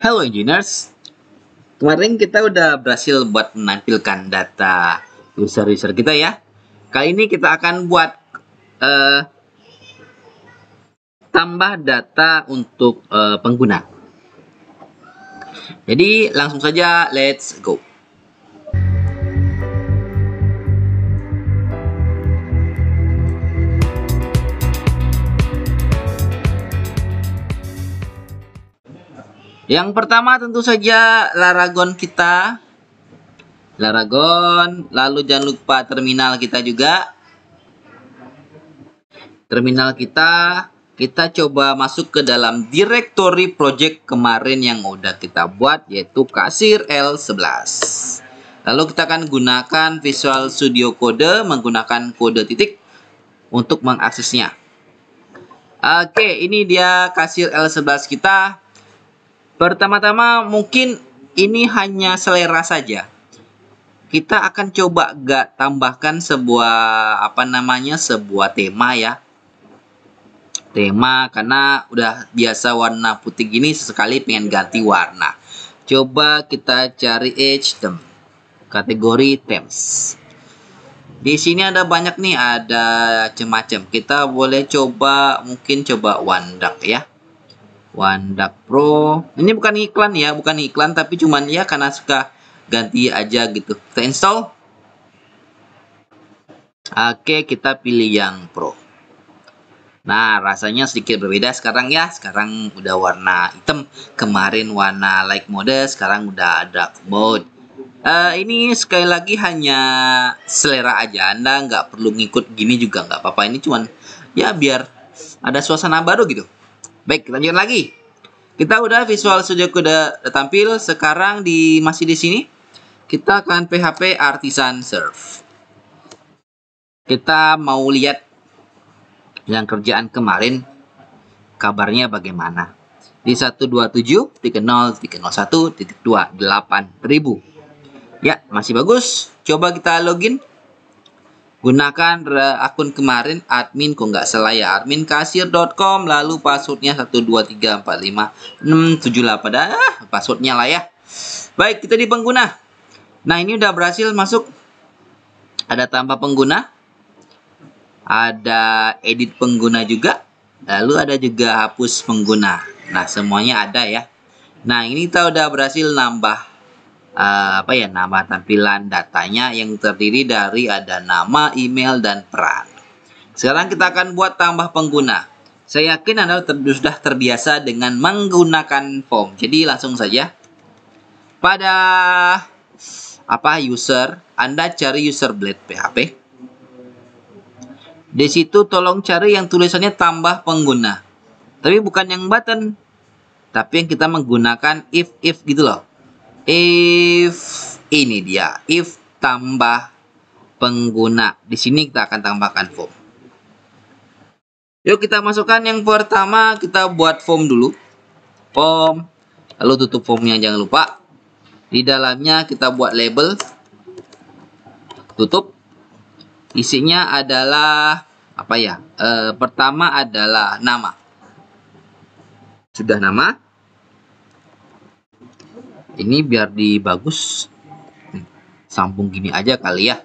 Hello engineers, kemarin kita udah berhasil buat menampilkan data user-user kita ya. Kali ini kita akan buat tambah data untuk pengguna. Jadi langsung saja let's go. Yang pertama tentu saja Laragon kita. Laragon, lalu jangan lupa terminal kita juga. Terminal kita coba masuk ke dalam directory project kemarin yang udah kita buat, yaitu kasir L11. Lalu kita akan gunakan Visual Studio Code menggunakan kode titik untuk mengaksesnya. Oke, ini dia kasir L11 kita. Pertama-tama mungkin ini hanya selera saja. Kita akan coba tambahkan sebuah sebuah tema ya. Tema karena udah biasa warna putih gini, sesekali pengen ganti warna. Coba kita cari theme, kategori themes. Di sini ada banyak nih, ada macam-macam. Kita boleh mungkin coba OneDuck ya. OneDuck Pro. Ini bukan iklan ya, bukan iklan, tapi cuman ya karena suka ganti aja gitu. Kita install. Oke, kita pilih yang Pro. Nah, rasanya sedikit berbeda sekarang ya. Sekarang udah warna hitam. Kemarin warna light mode, sekarang udah dark mode. Ini sekali lagi hanya selera aja. Anda nggak perlu ngikut gini juga nggak apa-apa. Ini cuman ya biar ada suasana baru gitu. Baik, kita lanjut lagi. Kita udah Visual Studio Code tampil. Sekarang masih di sini. Kita akan PHP Artisan Serve. Kita mau lihat yang kerjaan kemarin, kabarnya bagaimana. Di 127.0.01.28.000. Ya, masih bagus. Coba kita login. Gunakan akun kemarin admin, kok nggak salah ya, admin kasir.com, lalu passwordnya 123456778. Passwordnya lah ya. Baik, kita di pengguna. Nah, ini udah berhasil masuk. Ada tambah pengguna, ada edit pengguna juga, lalu ada juga hapus pengguna. Nah, semuanya ada ya. Nah, ini kita udah berhasil nambah nambah tampilan datanya yang terdiri dari ada nama, email, dan peran. Sekarang kita akan buat tambah pengguna. Saya yakin Anda sudah terbiasa dengan menggunakan form. Jadi langsung saja pada user, Anda cari user blade PHP. Di situ tolong cari yang tulisannya tambah pengguna. Tapi bukan yang button, tapi yang kita menggunakan if gitu loh. If, ini dia, if tambah pengguna. Di sini kita akan tambahkan form. Yuk kita masukkan yang pertama, kita buat form dulu. Form, lalu tutup formnya jangan lupa. Di dalamnya kita buat label. Tutup. Isinya adalah pertama adalah nama. Sudah nama. Ini biar bagus, sambung gini aja kali ya.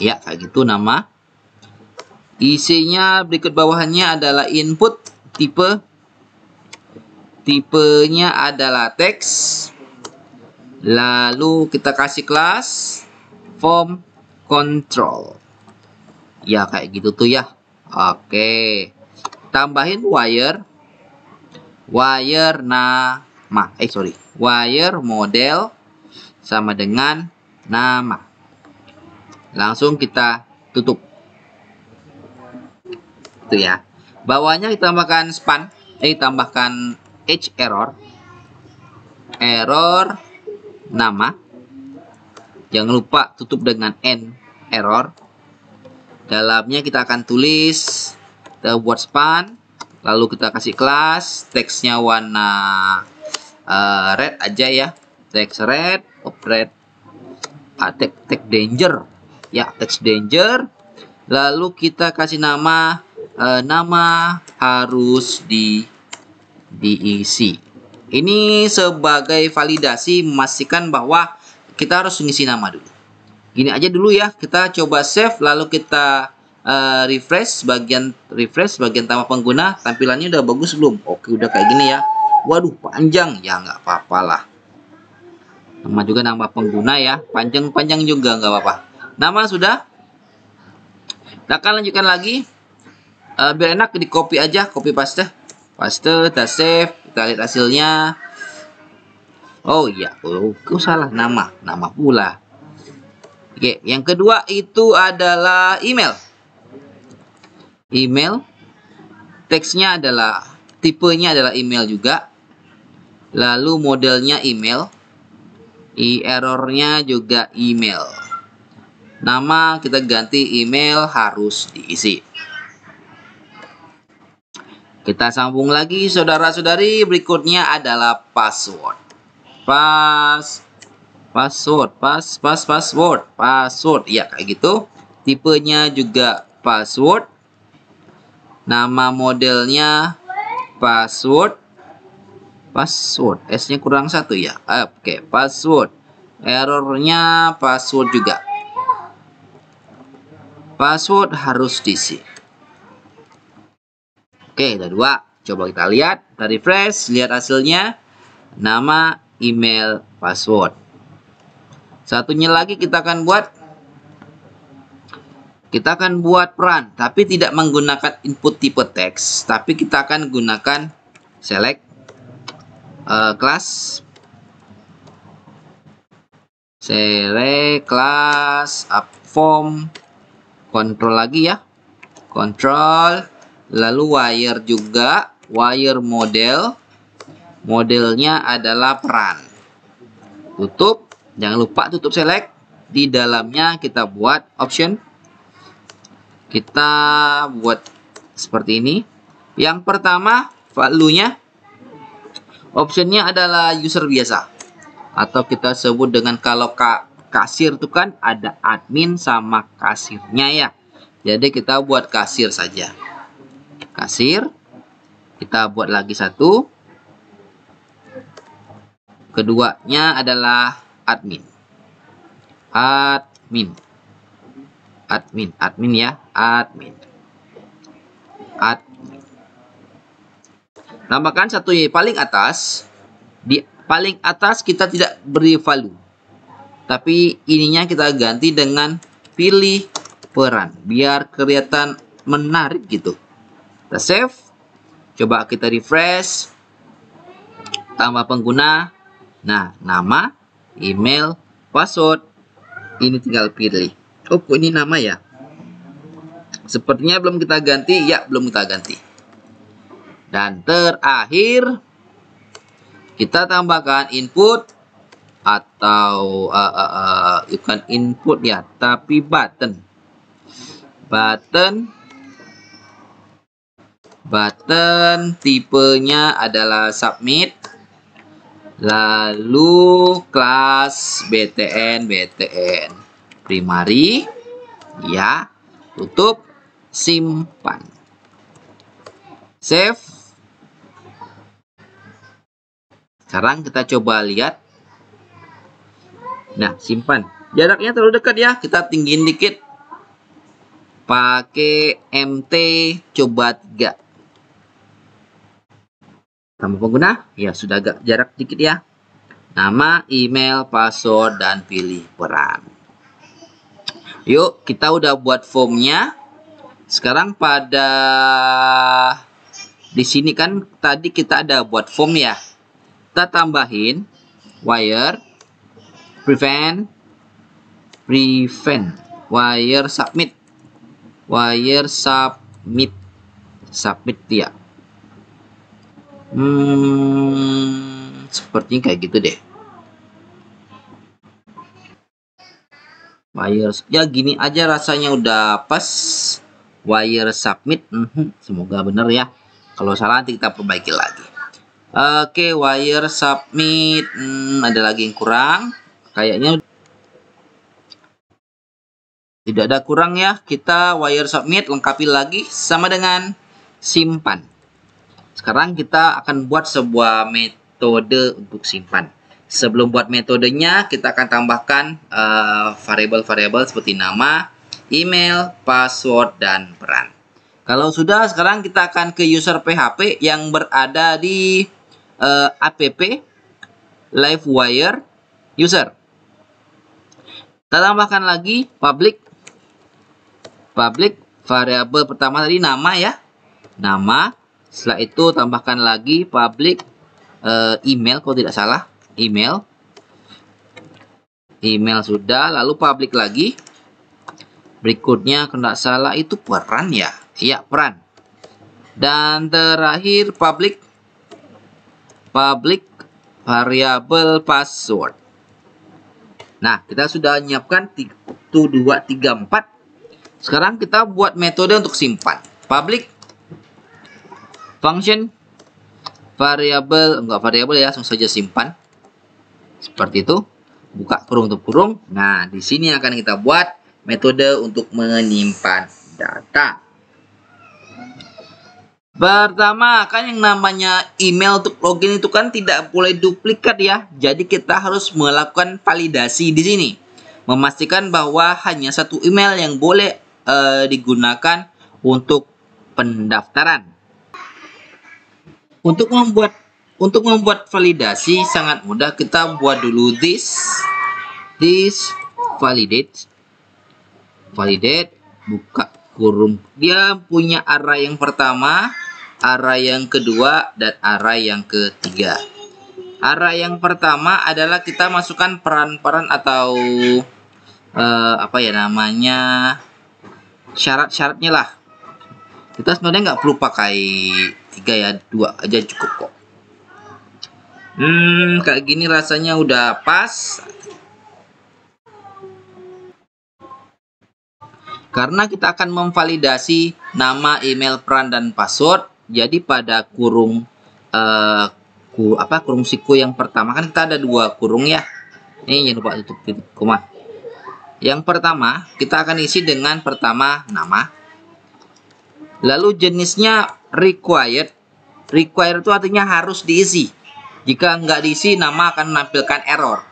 Ya, kayak gitu nama. Isinya berikut bawahannya adalah input, tipenya adalah teks. Lalu kita kasih kelas form control. Ya, kayak gitu tuh ya. Oke. Tambahin wire model sama dengan nama. Langsung kita tutup. Itu ya. Bawahnya ditambahkan tambahkan h error nama. Jangan lupa tutup dengan n error. Dalamnya kita akan tulis buat span. Lalu kita kasih kelas, teksnya warna red aja ya, teks red, teks danger ya, teks danger. Lalu kita kasih nama harus di diisi. Ini sebagai validasi memastikan bahwa kita harus mengisi nama dulu. Gini aja dulu ya, kita coba save lalu kita refresh bagian tambah pengguna. Tampilannya udah bagus belum? Oke, udah kayak gini ya. Waduh, panjang ya, nggak apa-apa lah. Nama juga nambah pengguna ya, panjang juga nggak apa-apa. Nama sudah. Kita akan lanjutkan lagi. Biar enak di copy aja, copy paste, kita save, kita lihat hasilnya. Oh iya, salah nama pula. Oke, yang kedua itu adalah email. Teksnya adalah, tipenya adalah email juga. Lalu modelnya email. Errornya juga email. Nama kita ganti email harus diisi. Kita sambung lagi saudara-saudari, berikutnya adalah password. Password. Ya, kayak gitu. Tipenya juga password. Nama modelnya password. S-nya kurang satu ya. Oke, password. Errornya password juga. Password harus diisi. Oke, ada 2. Coba kita lihat, kita refresh, lihat hasilnya. Nama, email, password. Satunya lagi kita akan buat peran, tapi tidak menggunakan input tipe teks, tapi kita akan gunakan select class, up form, control lagi ya, control, lalu wire juga, wire modelnya adalah peran. Tutup, jangan lupa tutup select. Di dalamnya kita buat option. Kita buat seperti ini. Yang pertama, value-nya, optionnya adalah user biasa, atau kita sebut dengan, kalau kasir itu kan ada admin sama kasirnya ya. Jadi kita buat kasir saja. Kasir, kita buat lagi satu. Keduanya adalah admin ya, admin. Tambahkan satu paling atas. Di paling atas kita tidak beri value, tapi ininya kita ganti dengan pilih peran biar kelihatan menarik gitu. Kita save, coba kita refresh, tambah pengguna. Nah, nama, email, password, ini tinggal pilih. Oh, kok ini nama ya? Sepertinya belum kita ganti. Ya, belum kita ganti. Dan terakhir, kita tambahkan input, atau bukan input ya, tapi button. Tipenya adalah submit. Lalu kelas btn primary ya. Tutup, simpan, save. Sekarang kita coba lihat. Nah, simpan. Jaraknya terlalu dekat ya, kita tinggiin dikit. Pakai MT coba 3. Tambah pengguna, ya sudah agak jarak dikit ya. Nama, email, password, dan pilih peran. Yuk, kita udah buat formnya. Sekarang di sini kan tadi kita ada buat form ya. Kita tambahin wire prevent wire submit ya. Sepertinya kayak gitu deh. Wire ya, gini aja rasanya udah pas. Wire submit, semoga bener ya. Kalau salah nanti kita perbaiki lagi. Oke, wire submit, ada lagi yang kurang. Kayaknya tidak ada kurang ya. Kita wire submit lengkapi lagi sama dengan simpan. Sekarang kita akan buat sebuah metode untuk simpan. Sebelum buat metodenya, kita akan tambahkan variabel-variabel seperti nama, email, password, dan peran. Kalau sudah, sekarang kita akan ke user PHP yang berada di app Livewire user. Kita tambahkan lagi public variabel pertama tadi nama ya, nama. Setelah itu tambahkan lagi public email, kalau tidak salah email sudah, lalu public lagi. Berikutnya kalau tidak salah itu peran ya, iya peran. Dan terakhir public variabel password. Nah, kita sudah menyiapkan 1, 2, 3, 4. Sekarang kita buat metode untuk simpan. Public function variabel, enggak variabel ya, langsung saja simpan. Seperti itu. Buka kurung tutup kurung. Nah, di sini akan kita buat metode untuk menyimpan data. Pertama, kan yang namanya email untuk login itu kan tidak boleh duplikat ya. Jadi kita harus melakukan validasi di sini. Memastikan bahwa hanya satu email yang boleh digunakan untuk pendaftaran. Untuk membuat validasi sangat mudah. Kita buat dulu this validate, buka kurung. Dia punya array yang pertama, array yang kedua, dan array yang ketiga. Array yang pertama adalah kita masukkan peran-peran atau apa ya namanya, syarat-syaratnya lah. Kita sebenarnya nggak perlu pakai 3 ya, 2 aja cukup kok. Kayak gini rasanya udah pas. Karena kita akan memvalidasi nama, email, peran, dan password. Jadi pada kurung kurung siku yang pertama, kan kita ada 2 kurung ya. Ini jangan lupa tutup titik koma. Yang pertama kita akan isi dengan pertama nama. Lalu jenisnya required. Required itu artinya harus diisi. Jika nggak diisi, nama akan menampilkan error.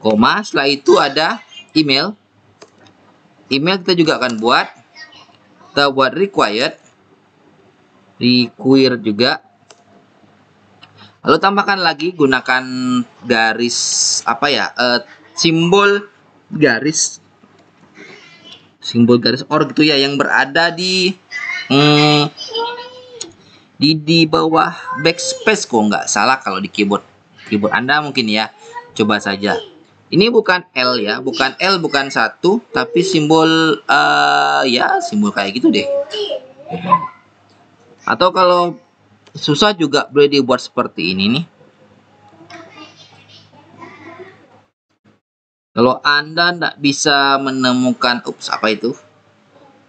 Koma, setelah itu ada email. Email kita juga akan buat. Kita buat required juga. Lalu tambahkan lagi, gunakan garis apa ya, simbol garis or gitu ya, yang berada di bawah backspace kok nggak salah kalau di keyboard Anda mungkin ya. Coba saja. Ini bukan L ya, bukan L, bukan 1, tapi simbol ya simbol kayak gitu deh. Atau kalau susah juga boleh dibuat seperti ini nih. Kalau Anda tidak bisa menemukan,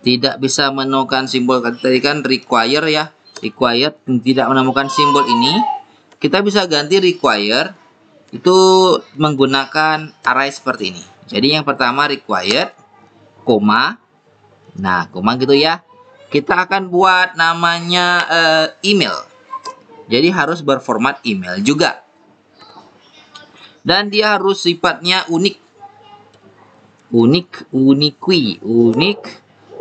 tidak bisa menemukan simbol tadi kan require ya, required, tidak menemukan simbol ini, kita bisa ganti require itu menggunakan array seperti ini. Jadi yang pertama required, koma, nah koma gitu ya. Kita akan buat namanya email. Jadi harus berformat email juga. Dan dia harus sifatnya unik. Unik.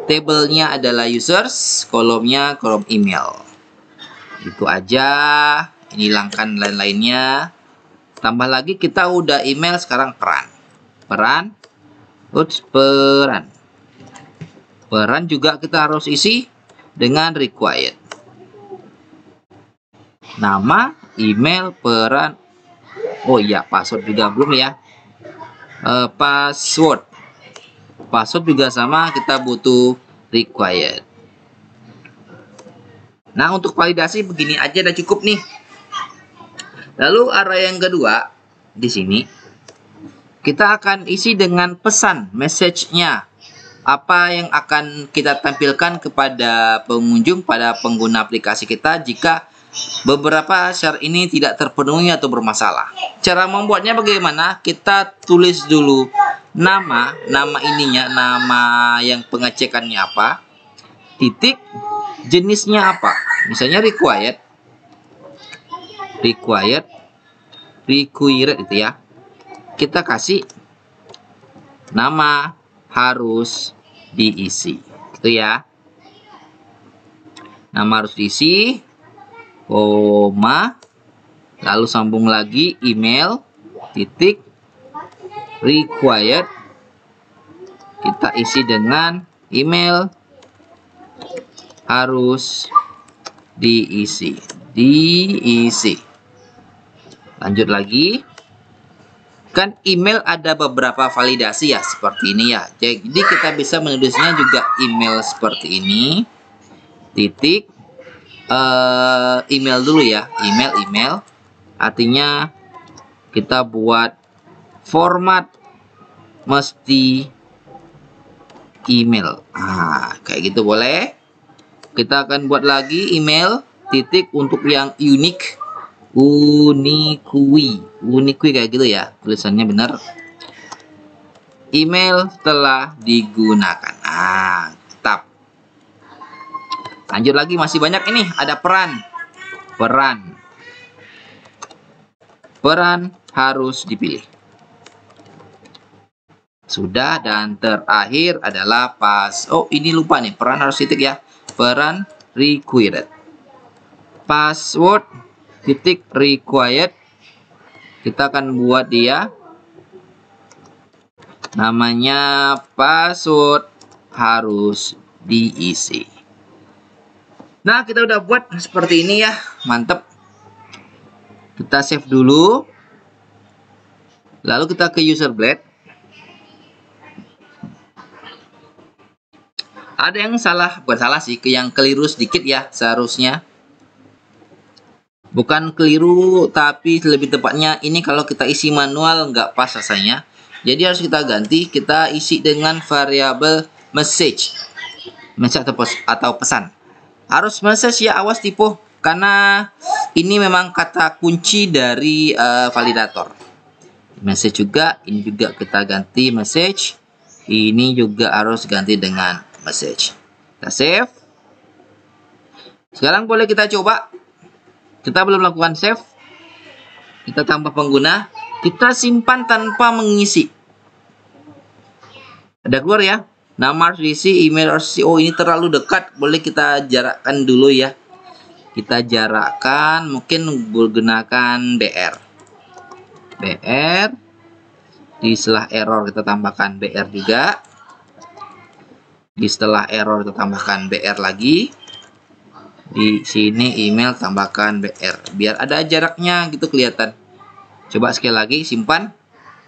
Tabelnya adalah users, kolomnya kolom email. Itu aja. Ini hilangkan lain-lainnya. Tambah lagi kita udah email, sekarang peran. Peran juga kita harus isi dengan required. Nama, email, peran. Oh iya, password juga belum ya. Password juga sama, kita butuh required. Nah, untuk validasi begini aja udah cukup nih. Lalu array yang kedua di sini kita akan isi dengan pesan, message-nya. Apa yang akan kita tampilkan kepada pengunjung, pada pengguna aplikasi kita jika beberapa syarat ini tidak terpenuhi atau bermasalah. Cara membuatnya bagaimana? Kita tulis dulu nama ininya, nama yang pengecekannya apa, titik, jenisnya apa. Misalnya required. required itu ya. Kita kasih nama harus diisi. Itu ya. Nama harus diisi, koma, lalu sambung lagi email, titik, required. Kita isi dengan email harus diisi. Lanjut lagi. Kan email ada beberapa validasi ya, seperti ini ya. Jadi kita bisa menulisnya juga email seperti ini. Titik email dulu ya, email. Artinya kita buat format mesti email. Kayak gitu boleh. Kita akan buat lagi email titik untuk yang unik. Uniqui kayak gitu ya, tulisannya benar. Email telah digunakan. Tetap. Lanjut lagi, masih banyak ini. Ada peran harus dipilih. Sudah, dan terakhir adalah ini lupa nih, peran harus titik ya. Peran required. Password titik required. Kita akan buat dia namanya password harus diisi. Nah, kita udah buat seperti ini ya, mantep. Kita save dulu, lalu kita ke user blade. Ada yang salah, bukan salah sih, yang keliru sedikit ya, seharusnya. Bukan keliru, tapi lebih tepatnya ini kalau kita isi manual nggak pas rasanya. Jadi harus kita ganti, kita isi dengan variabel message atau pesan. Harus message ya, awas tipu, karena ini memang kata kunci dari validator. Message juga, ini juga kita ganti message. Ini juga harus ganti dengan message. Kita save. Sekarang boleh kita coba. Kita belum lakukan save. Kita tambah pengguna. Kita simpan tanpa mengisi. Ada keluar ya. Nama harus diisi, email harus diisi. Oh, ini terlalu dekat. Boleh kita jarakkan dulu ya. Kita jarakkan. Mungkin menggunakan BR. Di setelah error kita tambahkan BR juga. Di setelah error kita tambahkan BR lagi. Di sini email tambahkan BR biar ada jaraknya gitu kelihatan. Coba sekali lagi, simpan.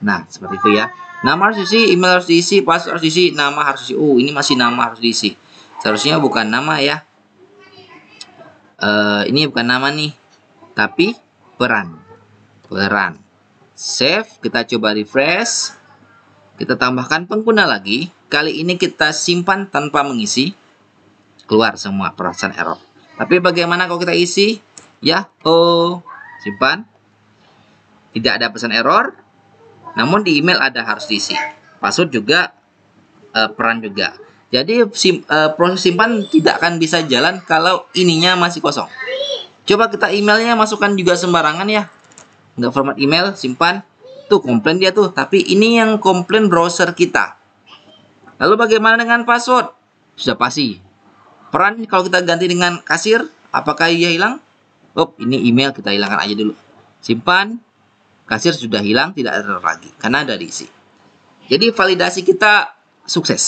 Nah, seperti itu ya. Nama harus diisi, email harus diisi, password harus diisi, nama harus diisi. Ini masih nama harus diisi. Seharusnya bukan nama ya. Ini bukan nama nih, tapi peran. Save, kita coba refresh. Kita tambahkan pengguna lagi. Kali ini kita simpan tanpa mengisi. Keluar semua perasaan error. Tapi bagaimana kalau kita isi? Simpan. Tidak ada pesan error. Namun di email ada harus diisi. Password juga, peran juga. Jadi proses simpan tidak akan bisa jalan kalau ininya masih kosong. Coba kita emailnya masukkan juga sembarangan ya. Nggak format email, simpan. Tuh komplain dia tuh. Tapi ini yang komplain browser kita. Lalu bagaimana dengan password? Sudah pasti. Peran kalau kita ganti dengan kasir, apakah ia hilang? Ini email kita hilangkan aja dulu. Simpan. Kasir sudah hilang, tidak ada lagi karena ada diisi. Jadi validasi kita sukses.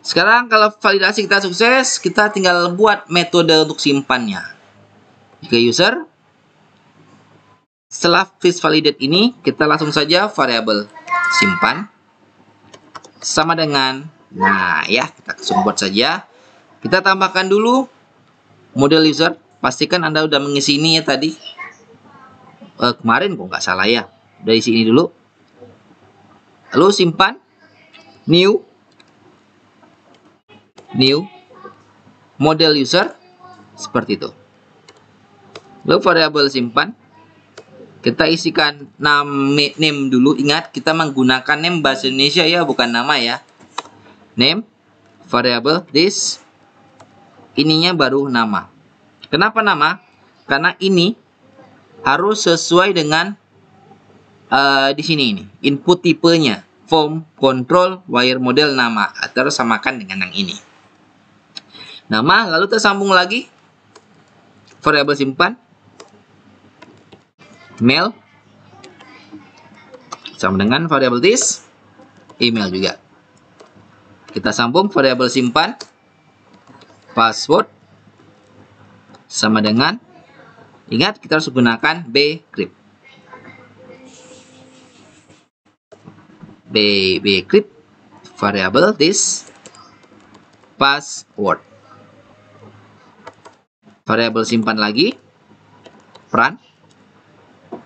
Sekarang kalau validasi kita sukses, kita tinggal buat metode untuk simpannya. Jika user, setelah fish validate ini, kita langsung saja variabel simpan sama dengan, nah ya, kita langsung buat saja. Kita tambahkan dulu model user. Pastikan Anda udah mengisi ini ya tadi. Kemarin kok nggak salah ya. Udah isi ini dulu. Lalu simpan. New model user. Seperti itu. Lalu variabel simpan. Kita isikan name dulu. Ingat kita menggunakan name bahasa Indonesia ya, bukan nama ya. Name. Variabel this. Ininya baru nama. Kenapa nama? Karena ini harus sesuai dengan di sini ini input tipenya, form, control, wire model, nama, atau samakan dengan yang ini. Nama, lalu tersambung lagi variabel simpan, mail, sama dengan variabel this, email juga. Kita sambung variabel simpan, password, sama dengan, ingat kita harus gunakan bcrypt. bcrypt variabel this, password. Variabel simpan lagi, peran,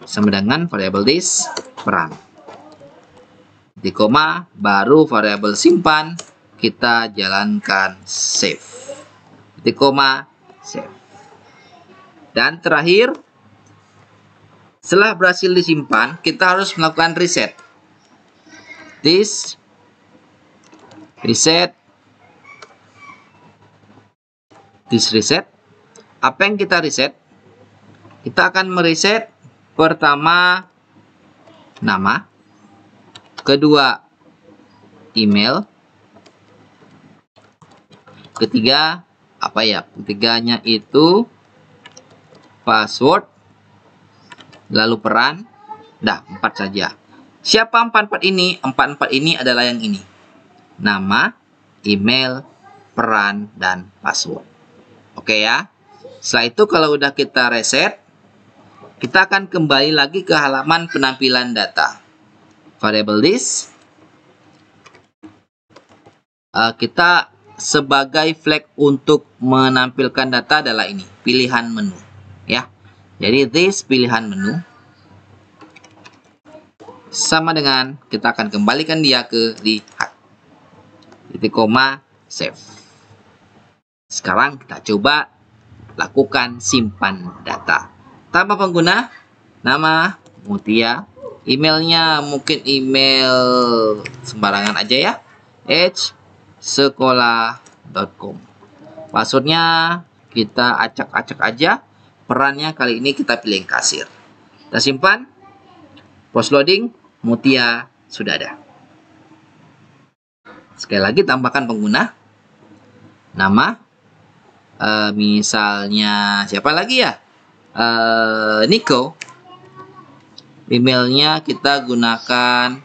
sama dengan variabel this, peran. Di koma, baru variabel simpan, kita jalankan save. Di koma, save. Dan terakhir, setelah berhasil disimpan, kita harus melakukan reset. This, reset, this reset. Apa yang kita reset? Kita akan mereset pertama nama, kedua email, ketiga apa ya? Ketiganya itu password, lalu peran. Dah, 4 saja. Siapa 4 ini? 4 ini adalah yang ini. Nama, email, peran, dan password. Oke ya. Setelah itu kalau udah kita reset, kita akan kembali lagi ke halaman penampilan data. Variable this, kita sebagai flag untuk menampilkan data adalah ini, pilihan menu. Ya. Jadi this pilihan menu. Sama dengan kita akan kembalikan dia ke lihat. Titik koma, save. Sekarang kita coba lakukan simpan data. Tambah pengguna, nama Mutia, emailnya mungkin email sembarangan aja ya, sekolah.com. Passwordnya kita acak-acak aja. Perannya kali ini kita pilih kasir. Kita simpan. Post loading, Mutia sudah ada. Sekali lagi tambahkan pengguna, nama, misalnya siapa lagi ya? Nico. Emailnya kita gunakan,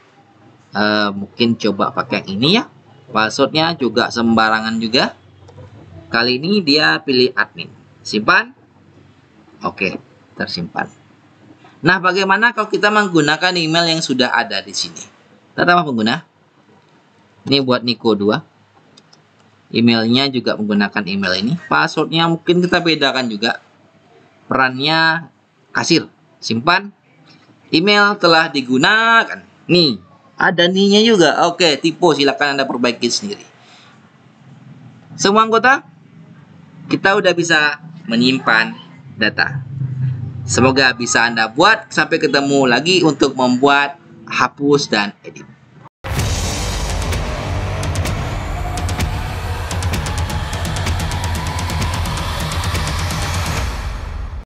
mungkin coba pakai yang ini ya. Passwordnya juga sembarangan juga. Kali ini dia pilih admin. Simpan. Oke, tersimpan. Nah, bagaimana kalau kita menggunakan email yang sudah ada di sini? Kita tambah pengguna. Ini buat Nico 2. Emailnya juga menggunakan email ini. Passwordnya mungkin kita bedakan juga. Perannya kasir. Simpan. Email telah digunakan. Nih, ada nih-nya juga. Oke, tipe silakan Anda perbaiki sendiri. Semua anggota, kita udah bisa menyimpan data. Semoga bisa Anda buat. Sampai ketemu lagi untuk membuat, hapus, dan edit.